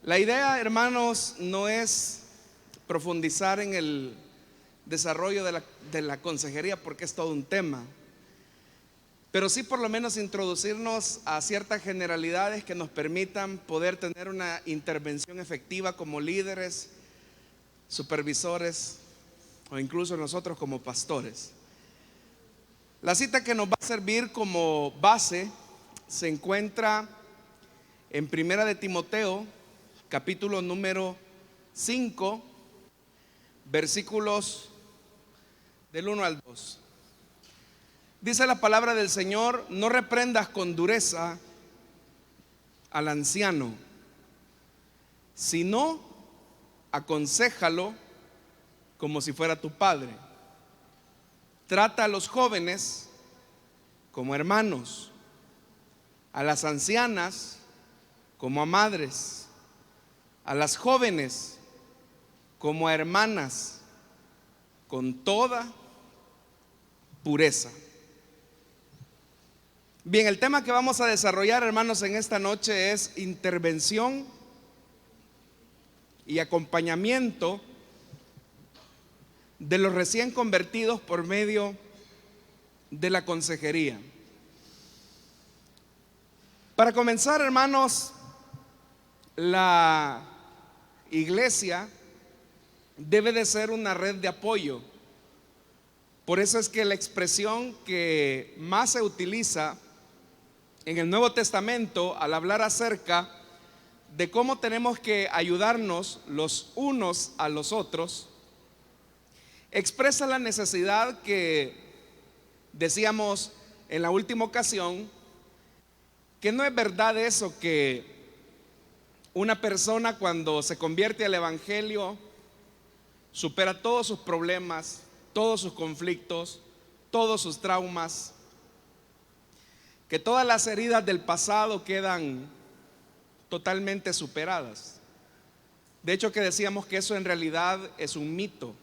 La idea, hermanos, no es profundizar en el desarrollo de la consejería, porque es todo un tema, pero sí por lo menos introducirnos a ciertas generalidades que nos permitan poder tener una intervención efectiva como líderes, supervisores o incluso nosotros como pastores. La cita que nos va a servir como base se encuentra en Primera de Timoteo, capítulo número 5, versículos del 1 al 2. Dice la palabra del Señor: no reprendas con dureza al anciano, sino aconséjalo como si fuera tu padre. Trata a los jóvenes como hermanos, a las ancianas como a madres, a las jóvenes como a hermanas, con toda pureza. Bien, el tema que vamos a desarrollar, hermanos, en esta noche es intervención y acompañamiento de los recién convertidos por medio de la consejería. Para comenzar, hermanos, la iglesia debe de ser una red de apoyo. Por eso es que la expresión que más se utiliza en el Nuevo Testamento al hablar acerca de cómo tenemos que ayudarnos los unos a los otros, expresa la necesidad que decíamos en la última ocasión, que no es verdad eso que una persona cuando se convierte al evangelio supera todos sus problemas, todos sus conflictos, todos sus traumas, que todas las heridas del pasado quedan totalmente superadas. De hecho, que decíamos que eso en realidad es un mito.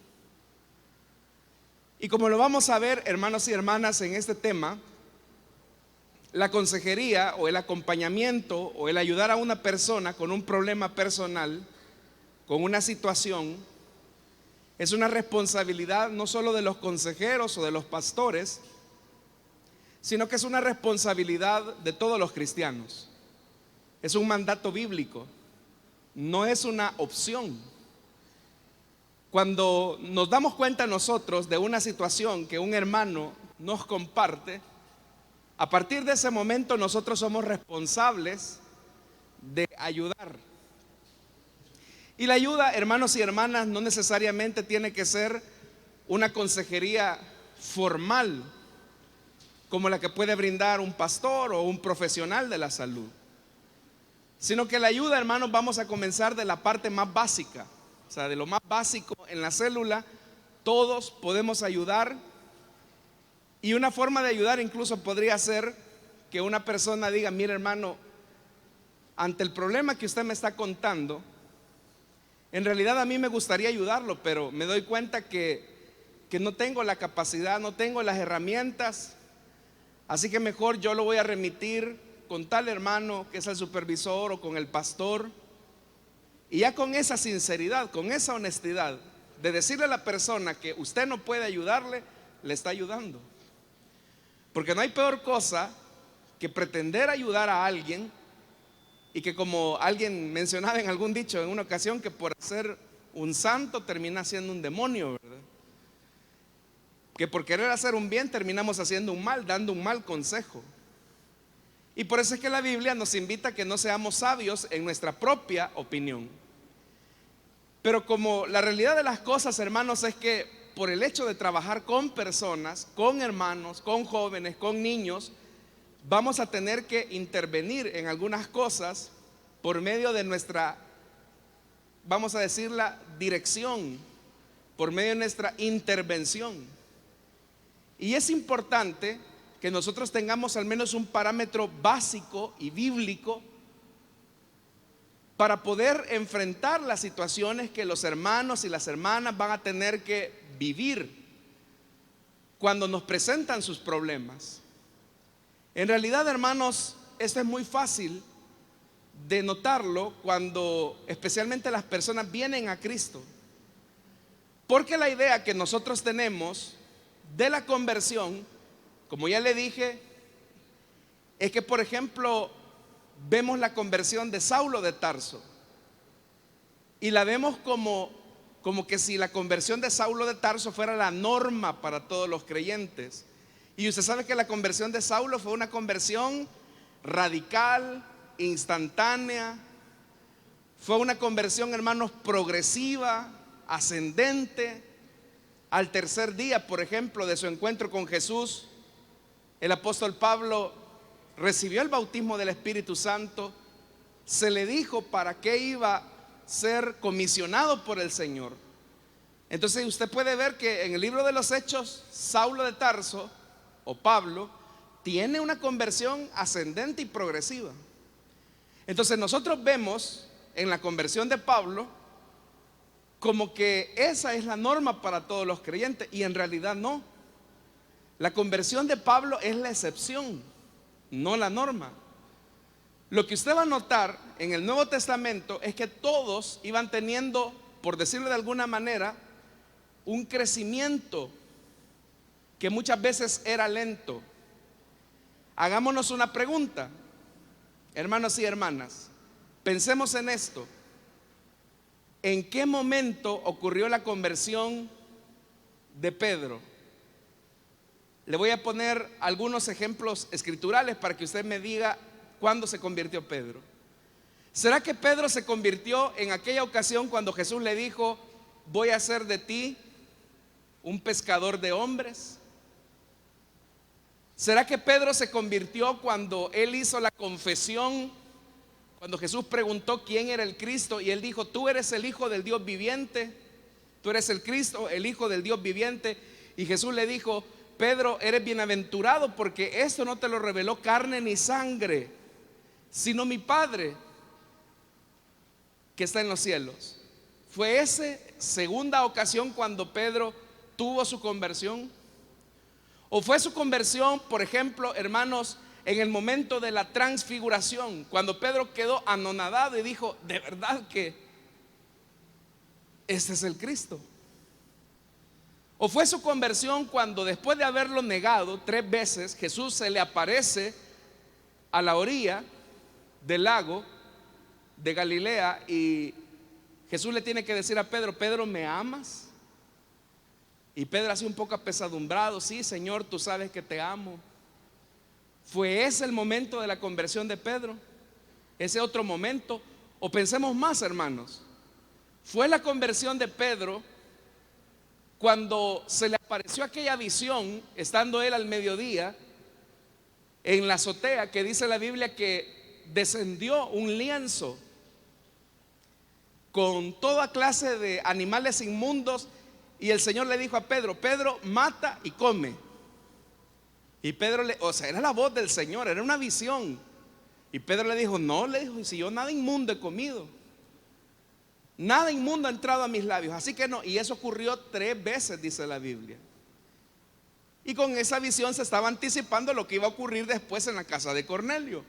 Y como lo vamos a ver, hermanos y hermanas, en este tema, la consejería o el acompañamiento o el ayudar a una persona con un problema personal, con una situación, es una responsabilidad no solo de los consejeros o de los pastores, sino que es una responsabilidad de todos los cristianos. Es un mandato bíblico, no es una opción. Cuando nos damos cuenta nosotros de una situación que un hermano nos comparte, a partir de ese momento nosotros somos responsables de ayudar. Y la ayuda, hermanos y hermanas, no necesariamente tiene que ser una consejería formal, como la que puede brindar un pastor o un profesional de la salud, sino que la ayuda, hermanos, vamos a comenzar de la parte más básica, o sea, de lo más básico en la célula. Todos podemos ayudar, y una forma de ayudar incluso podría ser que una persona diga: mire, hermano, ante el problema que usted me está contando, en realidad a mí me gustaría ayudarlo, pero me doy cuenta que no tengo la capacidad, no tengo las herramientas, así que mejor yo lo voy a remitir con tal hermano que es el supervisor o con el pastor. Y ya con esa sinceridad, con esa honestidad de decirle a la persona que usted no puede ayudarle, le está ayudando. Porque no hay peor cosa que pretender ayudar a alguien y que, como alguien mencionaba en algún dicho en una ocasión, que por ser un santo termina siendo un demonio, ¿verdad? Que por querer hacer un bien terminamos haciendo un mal, dando un mal consejo. Y por eso es que la Biblia nos invita a que no seamos sabios en nuestra propia opinión. Pero como la realidad de las cosas, hermanos, es que por el hecho de trabajar con personas, con hermanos, con jóvenes, con niños, vamos a tener que intervenir en algunas cosas por medio de nuestra, vamos a decir, la dirección, por medio de nuestra intervención. Y es importante que nosotros tengamos al menos un parámetro básico y bíblico para poder enfrentar las situaciones que los hermanos y las hermanas van a tener que vivir cuando nos presentan sus problemas. En realidad, hermanos, esto es muy fácil de notarlo cuando especialmente las personas vienen a Cristo. Porque la idea que nosotros tenemos de la conversión, como ya le dije, es que, por ejemplo, vemos la conversión de Saulo de Tarso y la vemos como que si la conversión de Saulo de Tarso fuera la norma para todos los creyentes. Y usted sabe que la conversión de Saulo fue una conversión radical, instantánea. Fue una conversión, hermanos, progresiva, ascendente. Al tercer día, por ejemplo, de su encuentro con Jesús, el apóstol Pablo recibió el bautismo del Espíritu Santo. Se le dijo para qué iba a ser comisionado por el Señor. Entonces usted puede ver que en el libro de los Hechos, Saulo de Tarso o Pablo tiene una conversión ascendente y progresiva. Entonces nosotros vemos en la conversión de Pablo como que esa es la norma para todos los creyentes, y en realidad no. La conversión de Pablo es la excepción, no la norma. Lo que usted va a notar en el Nuevo Testamento es que todos iban teniendo, por decirlo de alguna manera, un crecimiento que muchas veces era lento. Hagámonos una pregunta, hermanos y hermanas. Pensemos en esto. ¿En qué momento ocurrió la conversión de Pedro? Le voy a poner algunos ejemplos escriturales para que usted me diga cuándo se convirtió Pedro. ¿Será que Pedro se convirtió en aquella ocasión cuando Jesús le dijo: voy a hacer de ti un pescador de hombres? ¿Será que Pedro se convirtió cuando él hizo la confesión, cuando Jesús preguntó quién era el Cristo y él dijo: tú eres el Hijo del Dios viviente, tú eres el Cristo, el Hijo del Dios viviente? Y Jesús le dijo: Pedro, eres bienaventurado, porque esto no te lo reveló carne ni sangre, sino mi Padre que está en los cielos. ¿Fue esa segunda ocasión cuando Pedro tuvo su conversión? ¿O fue su conversión, por ejemplo, hermanos, en el momento de la transfiguración, cuando Pedro quedó anonadado y dijo: de verdad que este es el Cristo? ¿O fue su conversión cuando, después de haberlo negado 3 veces, Jesús se le aparece a la orilla del lago de Galilea y Jesús le tiene que decir a Pedro: Pedro, ¿me amas? Y Pedro así un poco apesadumbrado: sí, Señor, tú sabes que te amo. ¿Fue ese el momento de la conversión de Pedro? ¿Ese otro momento? O pensemos más, hermanos. ¿Fue la conversión de Pedro cuando se le apareció aquella visión, estando él al mediodía en la azotea, que dice la Biblia que descendió un lienzo con toda clase de animales inmundos, y el Señor le dijo a Pedro: Pedro, mata y come? Y Pedro o sea, era la voz del Señor, era una visión. Y Pedro le dijo: no, le dijo, si yo nada inmundo he comido, nada inmundo ha entrado a mis labios, así que no. Y eso ocurrió 3 veces, dice la Biblia. Y con esa visión se estaba anticipando lo que iba a ocurrir después en la casa de Cornelio.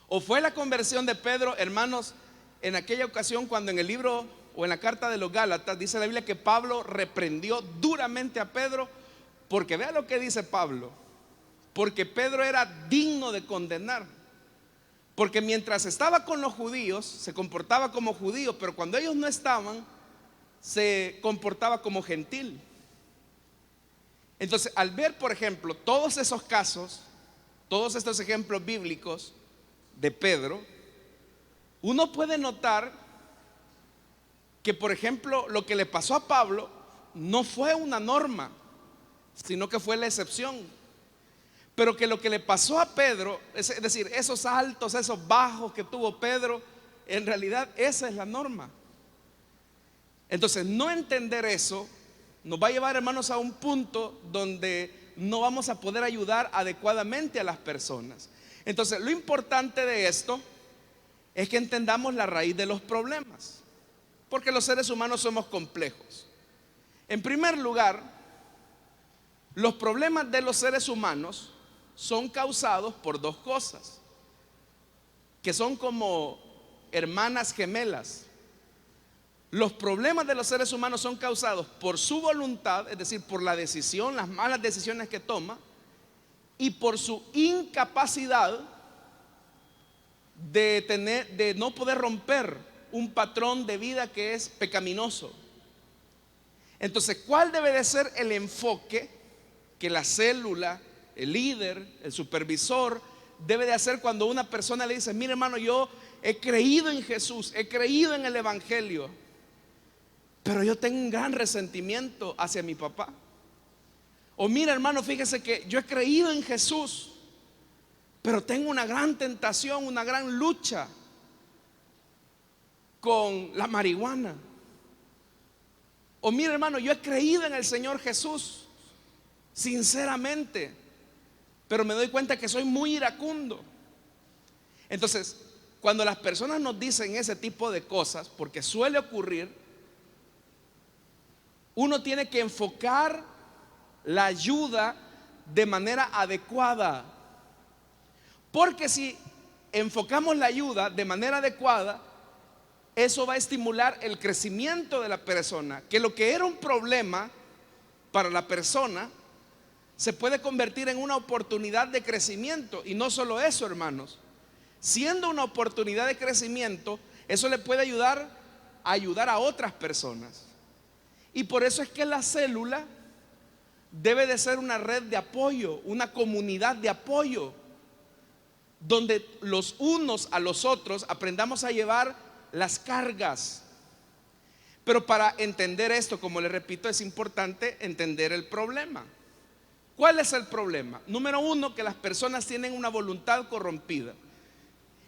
¿O fue la conversión de Pedro, hermanos, en aquella ocasión cuando en el libro o en la carta de los Gálatas dice la Biblia que Pablo reprendió duramente a Pedro? Porque vea lo que dice Pablo: porque Pedro era digno de condenar, porque mientras estaba con los judíos se comportaba como judío, pero cuando ellos no estaban se comportaba como gentil. Entonces, al ver, por ejemplo, todos esos casos, todos estos ejemplos bíblicos de Pedro, uno puede notar que, por ejemplo, lo que le pasó a Pablo no fue una norma, sino que fue la excepción. Pero que lo que le pasó a Pedro, es decir, esos altos, esos bajos que tuvo Pedro, en realidad esa es la norma. Entonces, no entender eso nos va a llevar, hermanos, a un punto donde no vamos a poder ayudar adecuadamente a las personas. Entonces, lo importante de esto es que entendamos la raíz de los problemas, porque los seres humanos somos complejos. En primer lugar, los problemas de los seres humanos son causados por 2 cosas. que son como hermanas gemelas. Los problemas de los seres humanos son causados por su voluntad, es decir, por la decisión, las malas decisiones que toma, y por su incapacidad de no poder romper un patrón de vida que es pecaminoso. Entonces, ¿cuál debe de ser el enfoque que la célula, el líder, el supervisor debe de hacer cuando una persona le dice: mire, hermano, yo he creído en Jesús, he creído en el evangelio, pero yo tengo un gran resentimiento hacia mi papá? O mira, hermano, fíjese que yo he creído en Jesús, pero tengo una gran tentación, una gran lucha con la marihuana. O mira, hermano, yo he creído en el Señor Jesús sinceramente, pero me doy cuenta que soy muy iracundo. Entonces, cuando las personas nos dicen ese tipo de cosas, porque suele ocurrir, uno tiene que enfocar la ayuda de manera adecuada. Porque si enfocamos la ayuda de manera adecuada, eso va a estimular el crecimiento de la persona, que lo que era un problema para la persona se puede convertir en una oportunidad de crecimiento. Y no solo eso, hermanos, siendo una oportunidad de crecimiento, eso le puede ayudar a otras personas. Y por eso es que la célula debe de ser una red de apoyo, una comunidad de apoyo, donde los unos a los otros aprendamos a llevar las cargas. Pero para entender esto, como les repito, es importante entender el problema. ¿Cuál es el problema? Número uno, que las personas tienen una voluntad corrompida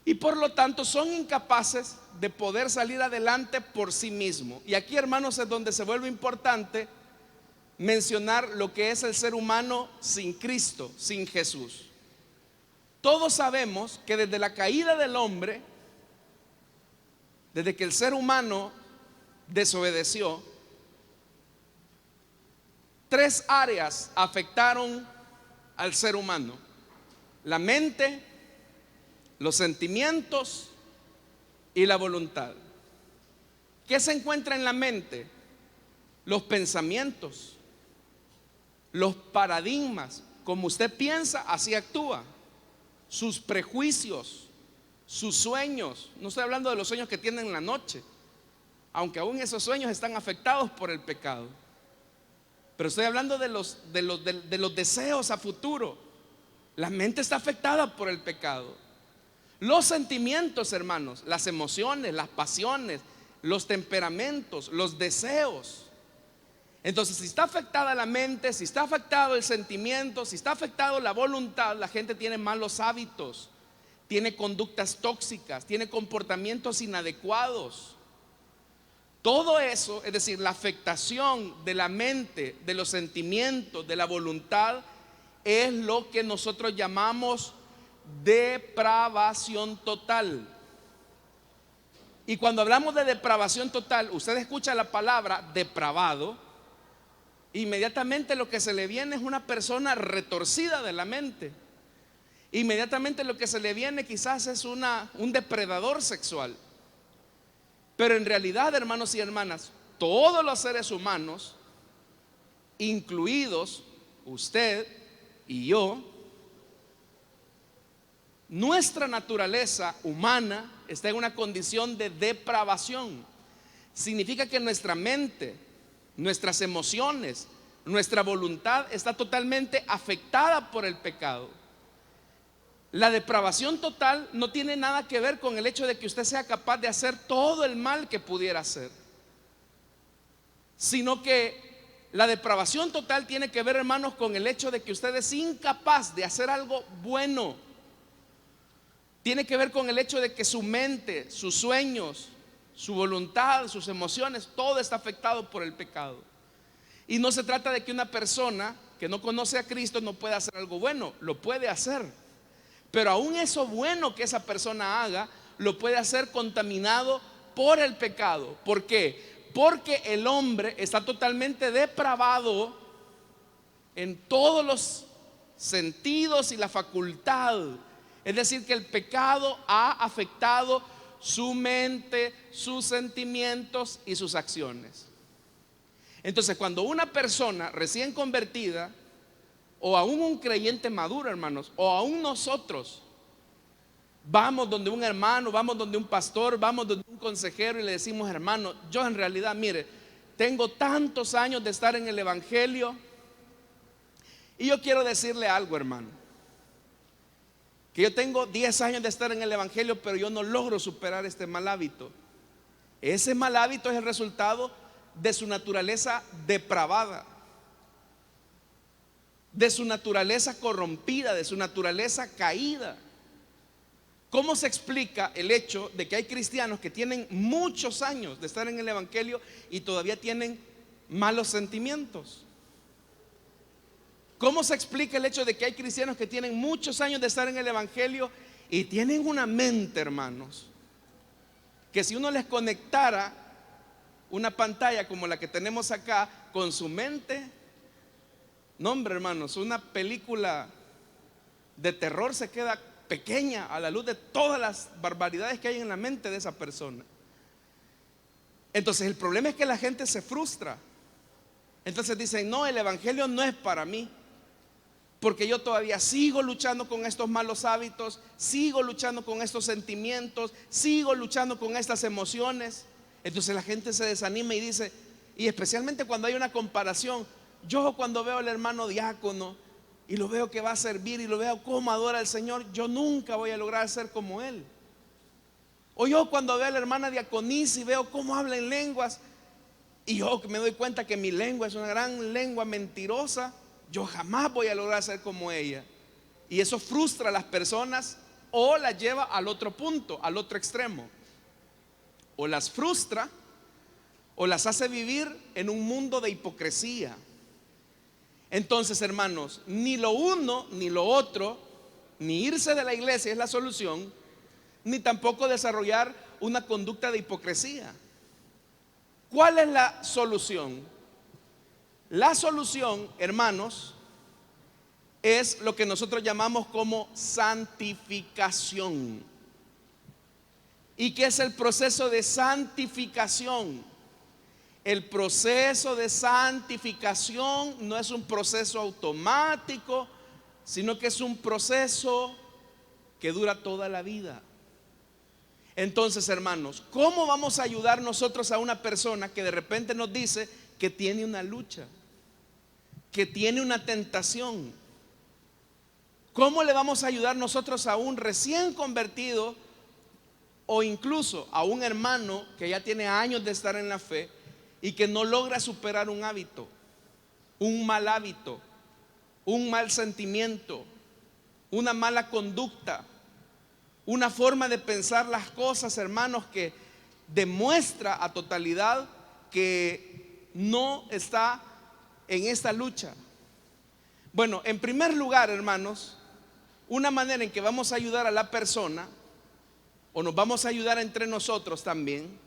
y por lo tanto son incapaces de poder salir adelante por sí mismos. Y aquí, hermanos, es donde se vuelve importante mencionar lo que es el ser humano sin Cristo, sin Jesús. Todos sabemos que desde la caída del hombre, desde que el ser humano desobedeció, tres áreas afectaron al ser humano: la mente, los sentimientos y la voluntad. ¿Qué se encuentra en la mente? Los pensamientos, los paradigmas. Como usted piensa, así actúa. Sus prejuicios, sus sueños. No estoy hablando de los sueños que tienen en la noche, aunque aún esos sueños están afectados por el pecado, pero estoy hablando de los deseos a futuro. La mente está afectada por el pecado. Los sentimientos, hermanos, las emociones, las pasiones, los temperamentos, los deseos. Entonces, si está afectada la mente, si está afectado el sentimiento, si está afectado la voluntad, la gente tiene malos hábitos, tiene conductas tóxicas, tiene comportamientos inadecuados. Todo eso, es decir, la afectación de la mente, de los sentimientos, de la voluntad, es lo que nosotros llamamos depravación total. Y cuando hablamos de depravación total, usted escucha la palabra depravado, inmediatamente lo que se le viene es una persona retorcida de la mente. Inmediatamente lo que se le viene quizás es un depredador sexual. Pero en realidad, hermanos y hermanas, todos los seres humanos, incluidos usted y yo, nuestra naturaleza humana está en una condición de depravación. Significa que nuestra mente, nuestras emociones, nuestra voluntad está totalmente afectada por el pecado. La depravación total no tiene nada que ver con el hecho de que usted sea capaz de hacer todo el mal que pudiera hacer, sino que la depravación total tiene que ver, hermanos, con el hecho de que usted es incapaz de hacer algo bueno. Tiene que ver con el hecho de que su mente, sus sueños, su voluntad, sus emociones, todo está afectado por el pecado. Y no se trata de que una persona que no conoce a Cristo no pueda hacer algo bueno. Lo puede hacer, pero aún eso bueno que esa persona haga lo puede hacer contaminado por el pecado. ¿Por qué? Porque el hombre está totalmente depravado en todos los sentidos y la facultad. Es decir, que el pecado ha afectado su mente, sus sentimientos y sus acciones. Entonces, cuando una persona recién convertida, o aún un creyente maduro, hermanos, o aún nosotros, vamos donde un hermano, vamos donde un pastor, vamos donde un consejero y le decimos: hermano, yo en realidad, mire, tengo tantos años de estar en el evangelio y yo quiero decirle algo, hermano, que yo tengo 10 años de estar en el evangelio, pero yo no logro superar este mal hábito. Ese mal hábito es el resultado de su naturaleza depravada, de su naturaleza corrompida, de su naturaleza caída. ¿Cómo se explica el hecho de que hay cristianos que tienen muchos años de estar en el evangelio y todavía tienen malos sentimientos? ¿Cómo se explica el hecho de que hay cristianos que tienen muchos años de estar en el evangelio y tienen una mente, hermanos, que si uno les conectara una pantalla como la que tenemos acá con su mente, no, hombre, hermanos, una película de terror se queda pequeña a la luz de todas las barbaridades que hay en la mente de esa persona? Entonces el problema es que la gente se frustra. Entonces dicen: no, el evangelio no es para mí, porque yo todavía sigo luchando con estos malos hábitos, sigo luchando con estos sentimientos, sigo luchando con estas emociones. Entonces la gente se desanima y dice, y especialmente cuando hay una comparación, yo cuando veo al hermano diácono y lo veo que va a servir y lo veo cómo adora al Señor, yo nunca voy a lograr ser como él. O yo cuando veo a la hermana diaconisa y veo cómo habla en lenguas, y yo me doy cuenta que mi lengua es una gran lengua mentirosa, yo jamás voy a lograr ser como ella. Y eso frustra a las personas o las lleva al otro punto, al otro extremo. O las frustra o las hace vivir en un mundo de hipocresía. Entonces, hermanos, ni lo uno ni lo otro, ni irse de la iglesia es la solución, ni tampoco desarrollar una conducta de hipocresía. ¿Cuál es la solución? La solución, hermanos, es lo que nosotros llamamos como santificación. ¿Y qué es el proceso de santificación? El proceso de santificación no es un proceso automático, sino que es un proceso que dura toda la vida. Entonces, hermanos, ¿cómo vamos a ayudar nosotros a una persona que de repente nos dice que tiene una lucha, que tiene una tentación? ¿Cómo le vamos a ayudar nosotros a un recién convertido o incluso a un hermano que ya tiene años de estar en la fe y que no logra superar un hábito, un mal hábito, un mal sentimiento, una mala conducta, una forma de pensar las cosas, hermanos, que demuestra a totalidad que no está en esta lucha? Bueno, en primer lugar, hermanos, una manera en que vamos a ayudar a la persona, o nos vamos a ayudar entre nosotros también,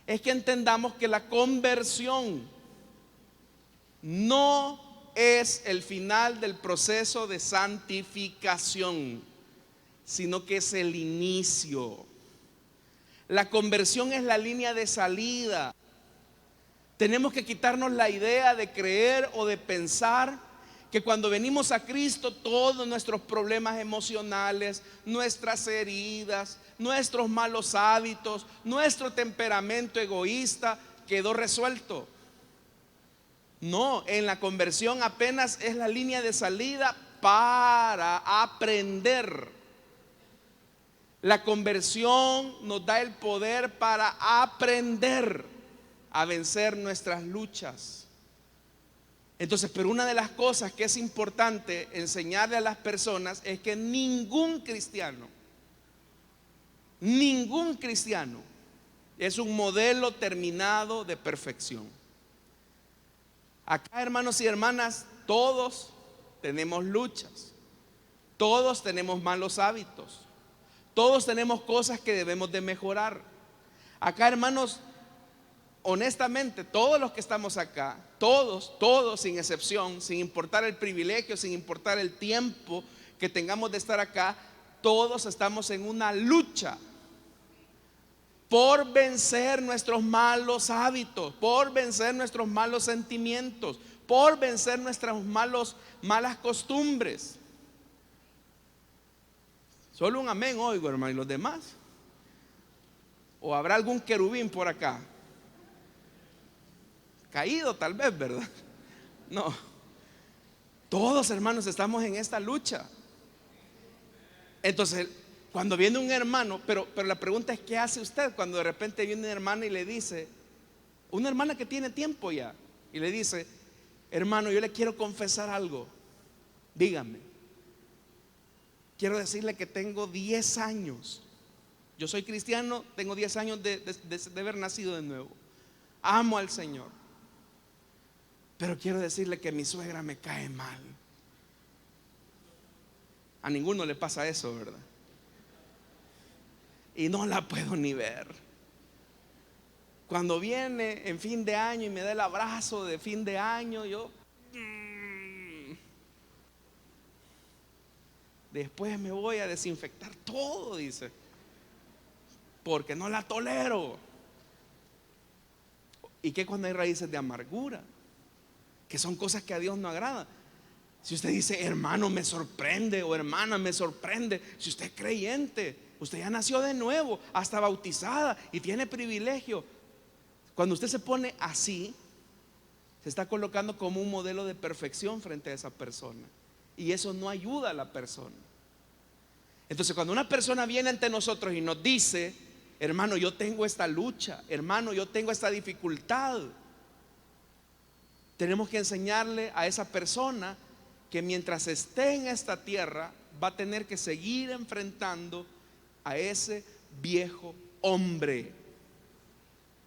es que entendamos que la conversión no es el final del proceso de santificación, sino que es el inicio. La conversión es la línea de salida. Tenemos que quitarnos la idea de creer o de pensar que cuando venimos a Cristo todos nuestros problemas emocionales, nuestras heridas, nuestros malos hábitos, nuestro temperamento egoísta quedó resuelto. No, en la conversión apenas es la línea de salida para aprender. La conversión nos da el poder para aprender a vencer nuestras luchas. Entonces, pero una de las cosas que es importante enseñarle a las personas es que ningún cristiano es un modelo terminado de perfección. Acá, hermanos y hermanas, todos tenemos luchas, todos tenemos malos hábitos, todos tenemos cosas que debemos de mejorar. Acá, hermanos, honestamente, todos los que estamos acá, todos sin excepción, sin importar el privilegio, sin importar el tiempo que tengamos de estar acá, todos estamos en una lucha por vencer nuestros malos hábitos, por vencer nuestros malos sentimientos, por vencer nuestras malas costumbres. Solo un amén oigo, hermano. ¿Y los demás? ¿O habrá algún querubín por acá? Caído tal vez, ¿verdad? No. Todos, hermanos, estamos en esta lucha. Entonces, cuando viene un hermano, pero la pregunta es: ¿qué hace usted cuando de repente viene una hermana y le dice, una hermana que tiene tiempo ya, y le dice: hermano, yo le quiero confesar algo, dígame, quiero decirle que tengo 10 años, yo soy cristiano, tengo 10 años de haber nacido de nuevo, amo al Señor, pero quiero decirle que mi suegra me cae mal? A ninguno le pasa eso, ¿verdad? Y no la puedo ni ver. Cuando viene en fin de año y me da el abrazo de fin de año, yo después me voy a desinfectar todo, dice, porque no la tolero. ¿Y qué cuando hay raíces de amargura? Que son cosas que a Dios no agrada. Si usted dice: hermano, me sorprende, o hermana, me sorprende, si usted es creyente, usted ya nació de nuevo, hasta bautizada, y tiene privilegio. Cuando usted se pone así, se está colocando como un modelo de perfección frente a esa persona, y eso no ayuda a la persona. Entonces, cuando una persona viene ante nosotros y nos dice: hermano, yo tengo esta lucha, hermano, yo tengo esta dificultad, tenemos que enseñarle a esa persona que mientras esté en esta tierra va a tener que seguir enfrentando a ese viejo hombre,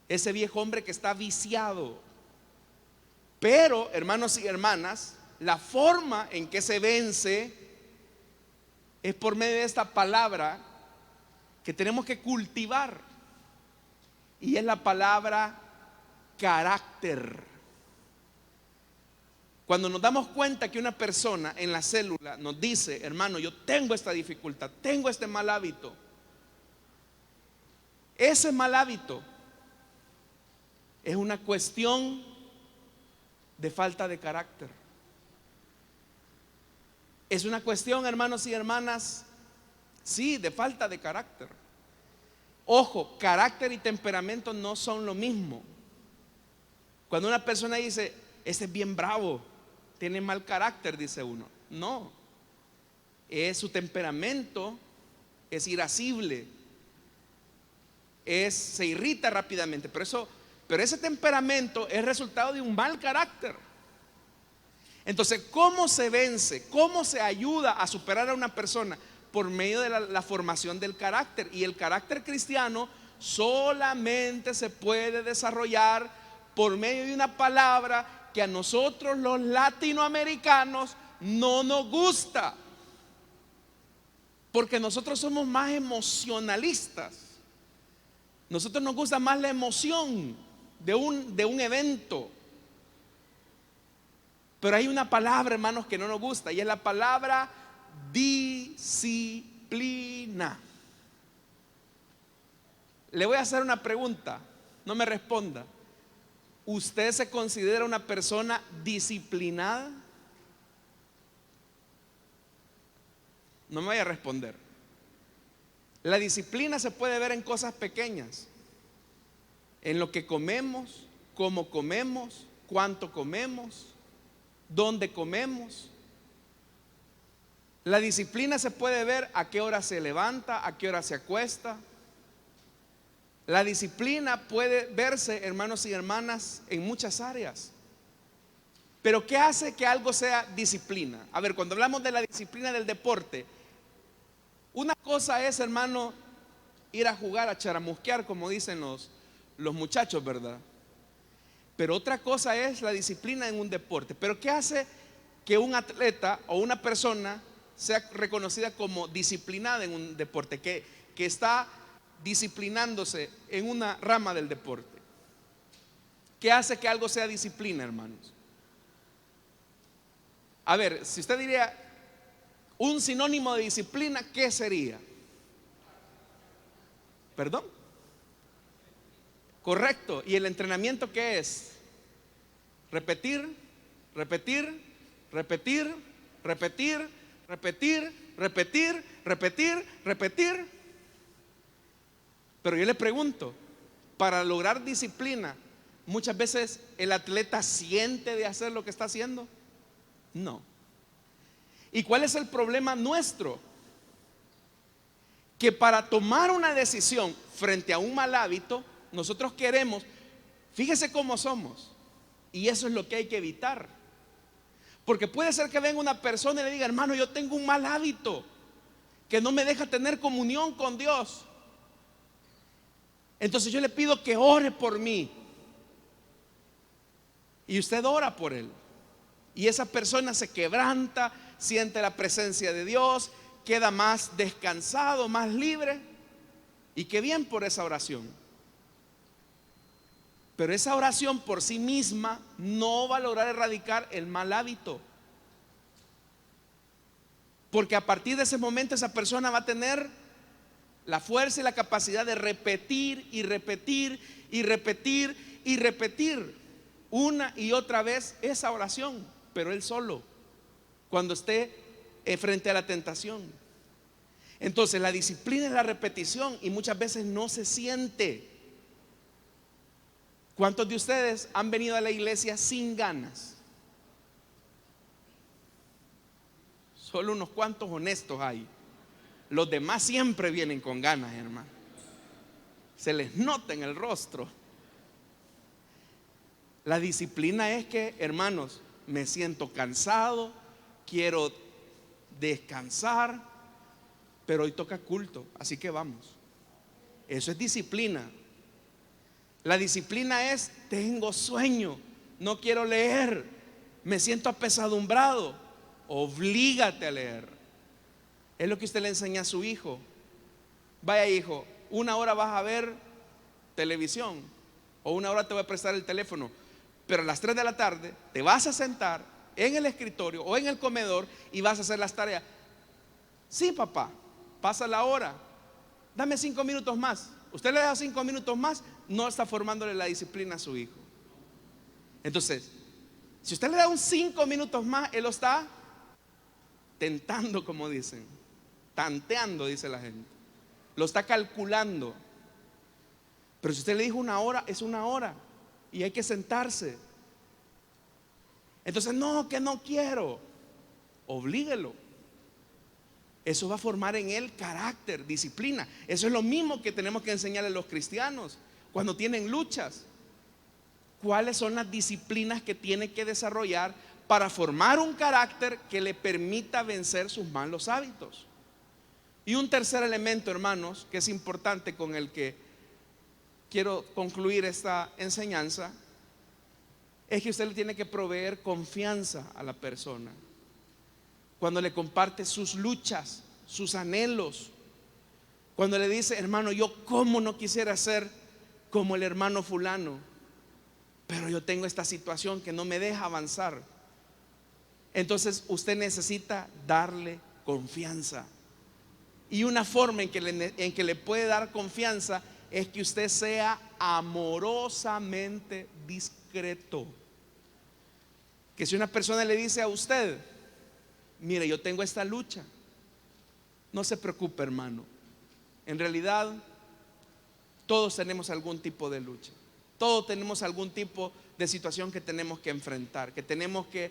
ese viejo hombre que está viciado. Pero, hermanos y hermanas, la forma en que se vence es por medio de esta palabra que tenemos que cultivar, y es la palabra carácter. Cuando nos damos cuenta que una persona en la célula nos dice: hermano, yo tengo esta dificultad, tengo este mal hábito, ese mal hábito es una cuestión de falta de carácter. Es una cuestión, hermanos y hermanas, sí, de falta de carácter. Ojo, carácter y temperamento no son lo mismo. Cuando una persona dice: este es bien bravo, tiene mal carácter, dice uno. No, es su temperamento, es irascible, se irrita rápidamente, pero ese temperamento es resultado de un mal carácter. Entonces, ¿cómo se vence? ¿Cómo se ayuda a superar a una persona? Por medio de la formación del carácter. Y el carácter cristiano solamente se puede desarrollar por medio de una palabra que a nosotros los latinoamericanos no nos gusta, porque nosotros somos más emocionalistas. Nosotros nos gusta más la emoción de un evento. Pero hay una palabra, hermanos, que no nos gusta, y es la palabra disciplina. Le voy a hacer una pregunta, no me responda. ¿Usted se considera una persona disciplinada? No me vaya a responder. La disciplina se puede ver en cosas pequeñas, en lo que comemos, cómo comemos, cuánto comemos, dónde comemos. La disciplina se puede ver a qué hora se levanta, a qué hora se acuesta. La disciplina puede verse, hermanos y hermanas, en muchas áreas. Pero ¿qué hace que algo sea disciplina? A ver, cuando hablamos de la disciplina del deporte, una cosa es, hermano, ir a jugar, a charamusquear, como dicen los muchachos, ¿verdad? Pero otra cosa es la disciplina en un deporte. Pero ¿qué hace que un atleta o una persona sea reconocida como disciplinada en un deporte? Que está disciplinándose en una rama del deporte. ¿Qué hace que algo sea disciplina, hermanos? A ver, si usted diría, Un sinónimo de disciplina, ¿qué sería? ¿Perdón? Correcto. ¿Y el entrenamiento qué es? Repetir, repetir, repetir, repetir, repetir, repetir, repetir, repetir. Pero yo le pregunto, para lograr disciplina, muchas veces el atleta siente de hacer lo que está haciendo. No. ¿Y cuál es el problema nuestro? Que para tomar una decisión frente a un mal hábito, nosotros queremos, fíjese cómo somos, y eso es lo que hay que evitar. Porque puede ser que venga una persona y le diga: hermano, yo tengo un mal hábito que no me deja tener comunión con Dios. Entonces yo le pido que ore por mí. Y usted ora por él. Y esa persona se quebranta, siente la presencia de Dios, queda más descansado, más libre. Y qué bien por esa oración. Pero esa oración por sí misma no va a lograr erradicar el mal hábito. Porque a partir de ese momento esa persona va a tener la fuerza y la capacidad de repetir y repetir y repetir y repetir una y otra vez esa oración, pero él solo, cuando esté frente a la tentación. Entonces la disciplina es la repetición y muchas veces no se siente. ¿Cuántos de ustedes han venido a la iglesia sin ganas? Solo unos cuantos honestos hay. Los demás siempre vienen con ganas, hermano. Se les nota en el rostro. La disciplina es que, hermanos, me siento cansado, quiero descansar, pero hoy toca culto, así que vamos. Eso es disciplina. La disciplina es: tengo sueño, no quiero leer, me siento apesadumbrado. Oblígate a leer. Es lo que usted le enseña a su hijo. Vaya, hijo, 1 hora vas a ver televisión, o 1 hora te voy a prestar el teléfono, pero a las 3 de la tarde te vas a sentar en el escritorio o en el comedor y vas a hacer las tareas. Sí, papá, pasa la hora, dame 5 minutos más. Usted le da 5 minutos más, no está formándole la disciplina a su hijo. Entonces, si usted le da 5 minutos más, él lo está tentando, como dicen, tanteando, dice la gente. Lo está calculando. Pero si usted le dijo 1 hora, es 1 hora y hay que sentarse. Entonces, no, que no quiero. Oblíguelo. Eso va a formar en él carácter, disciplina. Eso es lo mismo que tenemos que enseñarle a los cristianos cuando tienen luchas. ¿Cuáles son las disciplinas que tiene que desarrollar para formar un carácter que le permita vencer sus malos hábitos? Y un tercer elemento, hermanos, que es importante, con el que quiero concluir esta enseñanza, es que usted le tiene que proveer confianza a la persona. Cuando le comparte sus luchas, sus anhelos, cuando le dice: hermano, yo cómo no quisiera ser como el hermano fulano, pero yo tengo esta situación que no me deja avanzar. Entonces usted necesita darle confianza. Y una forma en que le puede dar confianza es que usted sea amorosamente discreto. Que si una persona le dice a usted: mire, yo tengo esta lucha, no se preocupe, hermano. En realidad, todos tenemos algún tipo de lucha. Todos tenemos algún tipo de situación que tenemos que enfrentar, que tenemos que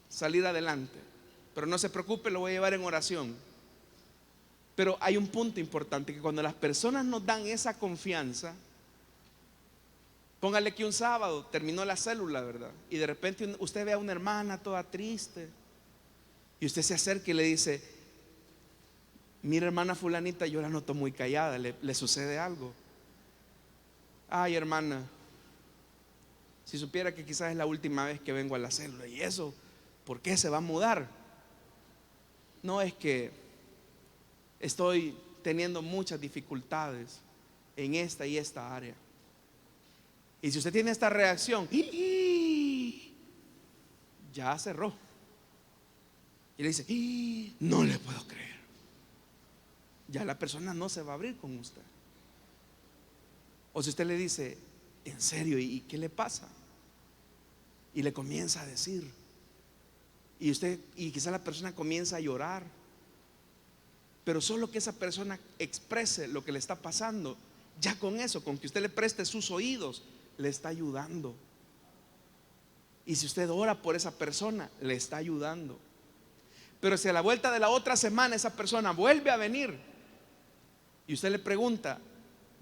salir adelante. Pero no se preocupe, lo voy a llevar en oración. Pero hay un punto importante, que cuando las personas nos dan esa confianza, póngale que un sábado terminó la célula, ¿verdad? Y de repente usted ve a una hermana toda triste, y usted se acerca y le dice: mira, hermana fulanita, yo la noto muy callada, ¿le sucede algo? Ay, hermana, si supiera que quizás es la última vez que vengo a la célula. ¿Y eso? ¿Por qué se va a mudar? No, es que estoy teniendo muchas dificultades en esta y esta área. Y si usted tiene esta reacción, ya cerró. Y le dice: no le puedo creer. Ya la persona no se va a abrir con usted. O si usted le dice: ¿en serio? ¿Y qué le pasa? Y le comienza a decir, y quizá la persona comienza a llorar, pero solo que esa persona exprese lo que le está pasando, ya con eso, con que usted le preste sus oídos, le está ayudando. Y si usted ora por esa persona, le está ayudando. Pero si a la vuelta de la otra semana esa persona vuelve a venir y usted le pregunta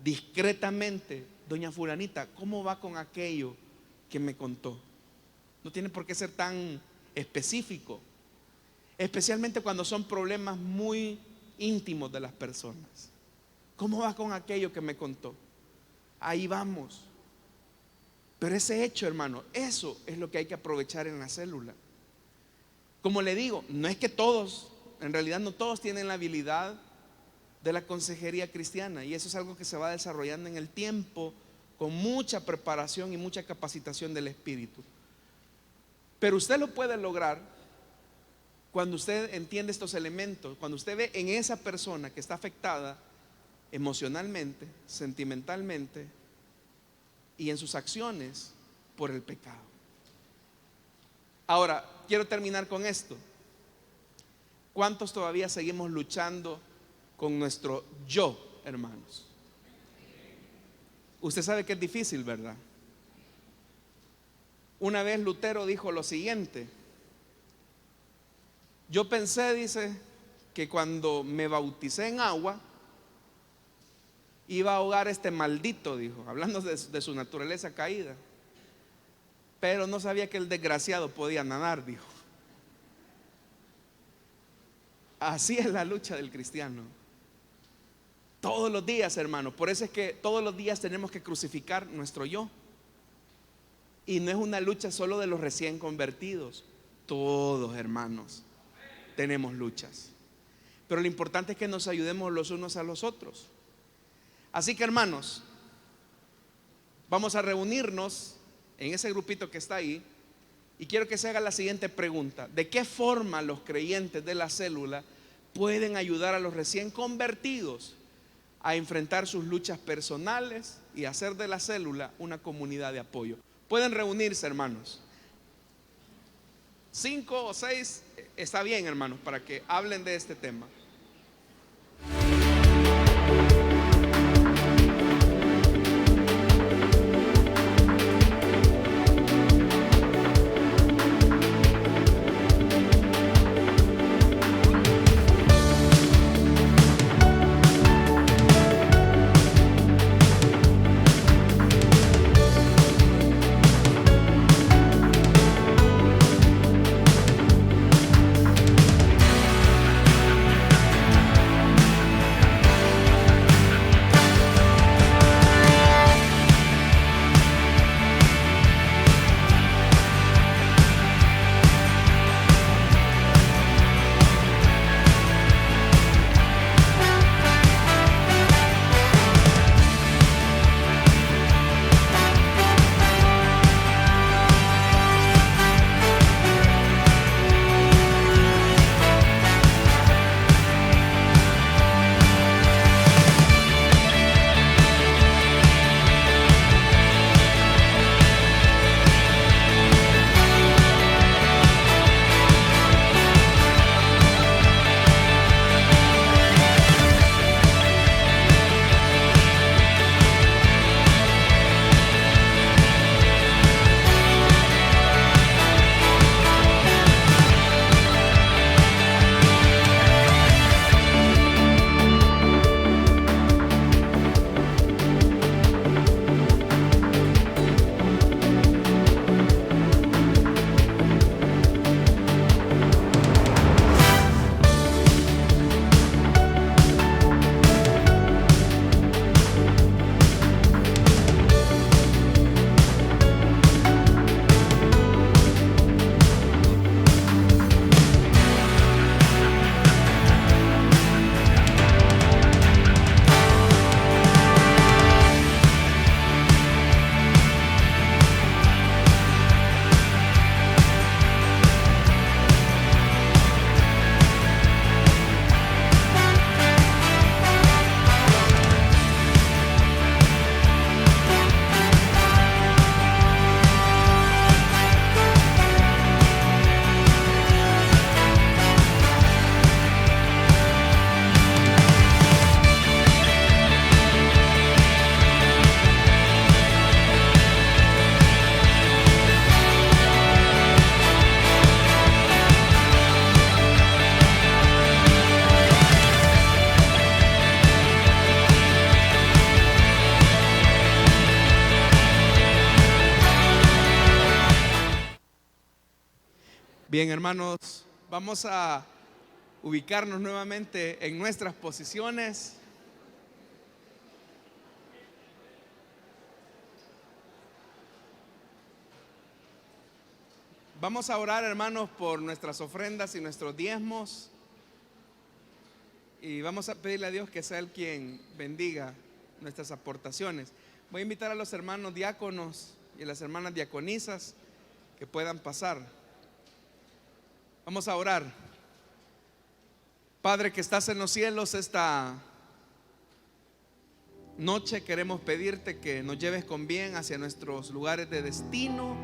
discretamente: doña fulanita, ¿cómo va con aquello que me contó? No tiene por qué ser tan específico, especialmente cuando son problemas muy íntimos de las personas. ¿Cómo va con aquello que me contó? Ahí vamos. Pero ese hecho, hermano, eso es lo que hay que aprovechar en la célula. Como le digo, no es que todos, en realidad no todos tienen la habilidad de la consejería cristiana, y eso es algo que se va desarrollando en el tiempo, con mucha preparación y mucha capacitación del Espíritu. Pero usted lo puede lograr cuando usted entiende estos elementos, cuando usted ve en esa persona que está afectada emocionalmente, sentimentalmente y en sus acciones por el pecado. Ahora, quiero terminar con esto. ¿Cuántos todavía seguimos luchando con nuestro yo, hermanos? Usted sabe que es difícil, ¿verdad? Una vez Lutero dijo lo siguiente: yo pensé, dice, que cuando me bauticé en agua iba a ahogar a este maldito, dijo, hablando de su naturaleza caída. Pero no sabía que el desgraciado podía nadar, dijo. Así es la lucha del cristiano. Todos los días, hermano. Por eso es que todos los días tenemos que crucificar nuestro yo. Y no es una lucha solo de los recién convertidos. Todos, hermanos, tenemos luchas. Pero lo importante es que nos ayudemos los unos a los otros. Así que, hermanos, vamos a reunirnos en ese grupito que está ahí, y quiero que se haga la siguiente pregunta: ¿de qué forma los creyentes de la célula pueden ayudar a los recién convertidos a enfrentar sus luchas personales y hacer de la célula una comunidad de apoyo? Pueden reunirse, hermanos. 5 o 6 está bien, hermanos, para que hablen de este tema. Bien, hermanos, vamos a ubicarnos nuevamente en nuestras posiciones. Vamos a orar, hermanos, por nuestras ofrendas y nuestros diezmos. Y vamos a pedirle a Dios que sea Él quien bendiga nuestras aportaciones. Voy a invitar a los hermanos diáconos y a las hermanas diaconisas que puedan pasar. Vamos a orar. Padre que estás en los cielos, esta noche queremos pedirte que nos lleves con bien hacia nuestros lugares de destino,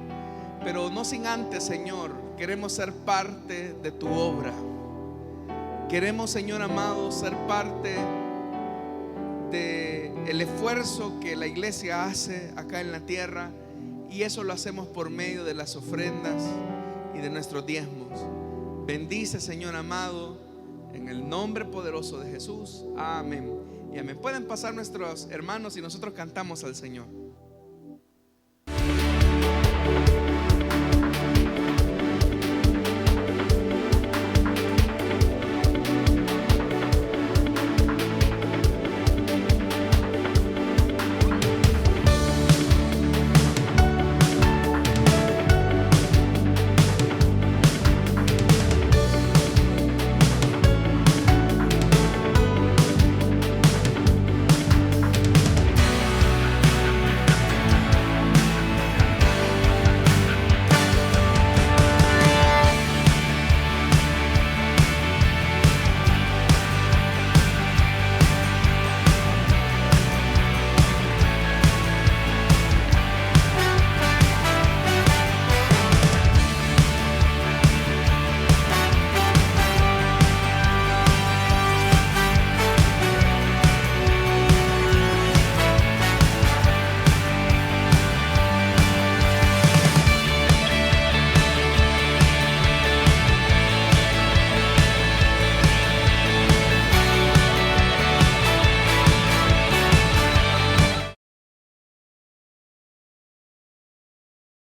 pero no sin antes, Señor, queremos ser parte de tu obra. Queremos, Señor amado, ser parte del esfuerzo que la iglesia hace acá en la tierra, y eso lo hacemos por medio de las ofrendas y de nuestros diezmos. Bendice, Señor amado, en el nombre poderoso de Jesús. Amén y amén. Pueden pasar nuestros hermanos y nosotros cantamos al Señor.